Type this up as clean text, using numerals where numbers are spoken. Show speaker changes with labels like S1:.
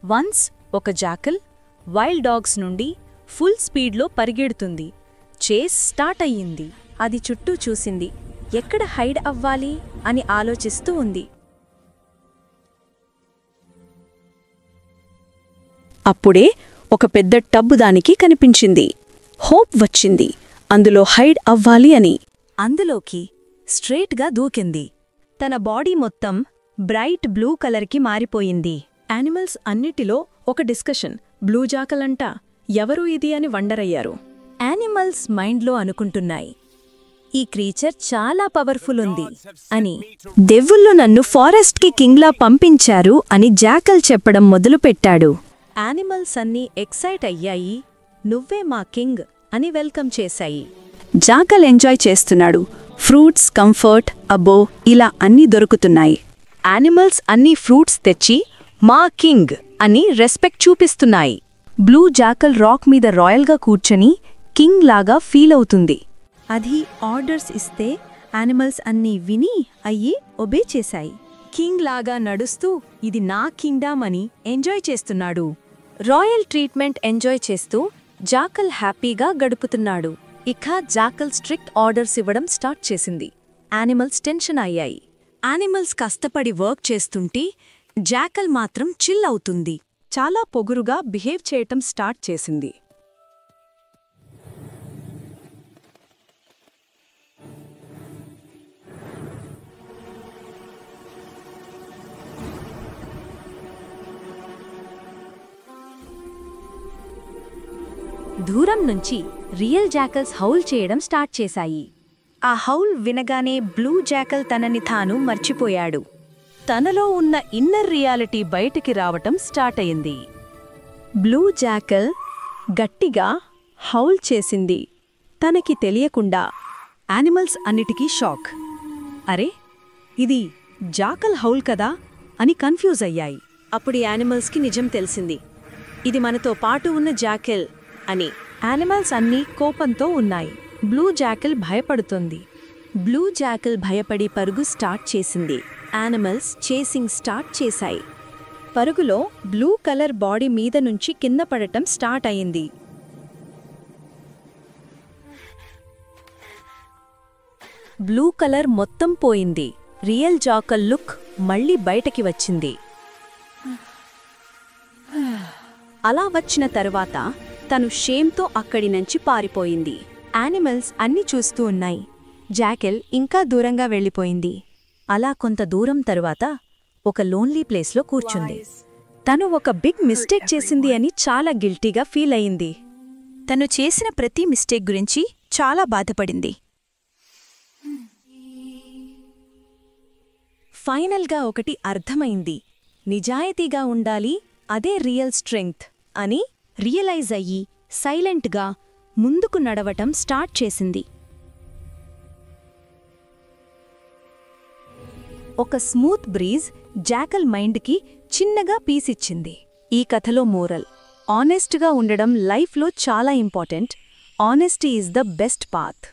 S1: Once ఒక jackal wild dogs నుండి full స్పీడ్లో పరిగెడుతుంది. చేస్ స్టార్ట్ అయ్యింది.
S2: అది చుట్టూ చూసింది. ఎక్కడ హైడ్ అవ్వాలి అని ఆలోచిస్తూ ఉంది.
S3: అప్పుడే ఒక పెద్ద టబ్బు దానికి కనిపించింది. హోప్ వచ్చింది అందులో హైడ్ అవ్వాలి అని.
S1: అందులోకి స్ట్రేట్గా దూకింది.
S2: తన బాడీ మొత్తం బ్రైట్ బ్లూ కలర్కి మారిపోయింది.
S1: యానిమల్స్ అన్నిటిలో ఒక డిస్కషన్. బ్లూ జాకలంట, ఎవరు ఇది అని వండరయ్యారు. యానిమల్స్ మైండ్లో అనుకుంటున్నాయి, ఈ క్రీచర్ చాలా పవర్ఫుల్ ఉంది అని.
S2: దెవ్వుళ్ళు నన్ను ఫారెస్ట్కి కింగ్లా పంపించారు అని జాకల్ చెప్పడం మొదలుపెట్టాడు.
S1: యానిమల్స్ అన్నీ ఎక్సైట్ అయ్యాయి. నువ్వే మా కింగ్ అని వెల్కమ్ చేశాయి.
S3: జాకల్ ఎంజాయ్ చేస్తున్నాడు. ఫ్రూట్స్, కంఫర్ట్, అబ్బో ఇలా అన్నీ దొరుకుతున్నాయి.
S1: యానిమల్స్ అన్నీ ఫ్రూట్స్ తెచ్చి మా కింగ్ అని రెస్పెక్ట్ చూపిస్తున్నాయి.
S2: బ్లూ జాకల్ రాక్ మీద రాయల్గా కూర్చొని కింగ్ లాగా ఫీల్ అవుతుంది. అది ఆర్డర్స్ ఇస్తే యానిమల్స్ అన్నీ విని అయ్యి ఒబే చేశాయి.
S1: కింగ్ లాగా నడుస్తూ ఇది నా కింగ్డమ్ అని ఎంజాయ్ చేస్తున్నాడు. రాయల్ ట్రీట్మెంట్ ఎంజాయ్ చేస్తూ జాకల్ హ్యాపీగా గడుపుతున్నాడు. ఇక జాకల్ స్ట్రిక్ట్ ఆర్డర్స్ ఇవ్వడం స్టార్ట్ చేసింది. యానిమల్స్ టెన్షన్ అయ్యాయి. యానిమల్స్ కష్టపడి వర్క్ చేస్తుంటే జాకల్ మాత్రం చిల్ అవుతుంది. చాలా పొగురుగా బిహేవ్ చేయటం స్టార్ట్ చేసింది. దూరం నుంచి రియల్ జాకల్స్ హౌల్ చేయడం స్టార్ట్ చేశాయి.
S2: ఆ హౌల్ వినగానే బ్లూ జాకల్ తనని తాను మర్చిపోయాడు.
S1: తనలో ఉన్న ఇన్నర్ రియాలిటీ బయటికి రావటం స్టార్ట్ అయింది.
S2: బ్లూ జాకల్ గట్టిగా హౌల్ చేసింది. తనకి తెలియకుండా
S1: యానిమల్స్ అన్నిటికీ షాక్. అరే, ఇది జాకల్ హౌల్ కదా అని కన్ఫ్యూజ్ అయ్యాయి. అప్పుడు యానిమల్స్కి నిజం తెలిసింది, ఇది మనతో పాటు ఉన్న జాకెల్ అని. యానిమల్స్ అన్నీ కోపంతో ఉన్నాయి. బ్లూ జాకల్ భయపడుతుంది. బ్లూ జాకల్ భయపడి పరుగు స్టార్ట్ చేసింది. యానిమల్స్ చేసింగ్ స్టార్ట్ చేశాయి. పరుగులో బ్లూ కలర్ బాడీ మీద నుంచి కింద పడటం స్టార్ట్ అయింది. బ్లూ కలర్ మొత్తం పోయింది. రియల్ జాకల్ లుక్ మళ్ళీ బయటకి వచ్చింది. అలా వచ్చిన తరువాత తను షేమ్తో అక్కడి నుంచి పారిపోయింది. యానిమల్స్ అన్నీ చూస్తూ ఉన్నాయి. జాకెల్ ఇంకా దూరంగా వెళ్ళిపోయింది. అలా కొంత దూరం తరువాత ఒక లోన్లీ ప్లేస్లో కూర్చుంది. తను ఒక బిగ్ మిస్టేక్ చేసింది అని చాలా గిల్టీగా ఫీల్ అయింది.
S2: తను చేసిన ప్రతి మిస్టేక్ గురించి చాలా బాధపడింది.
S1: ఫైనల్గా ఒకటి అర్థమైంది, నిజాయితీగా ఉండాలి, అదే రియల్ స్ట్రెంగ్త్ అని రియలైజ్ అయ్యి సైలెంట్గా ముందుకు నడవటం స్టార్ట్ చేసింది. ఒక స్మూత్ బ్రీజ్ జాకల్ మైండ్కి చిన్నగా పీసిచ్చింది. ఈ కథలో మోరల్, ఆనెస్ట్గా ఉండడం లైఫ్లో చాలా important. Honesty is the best path.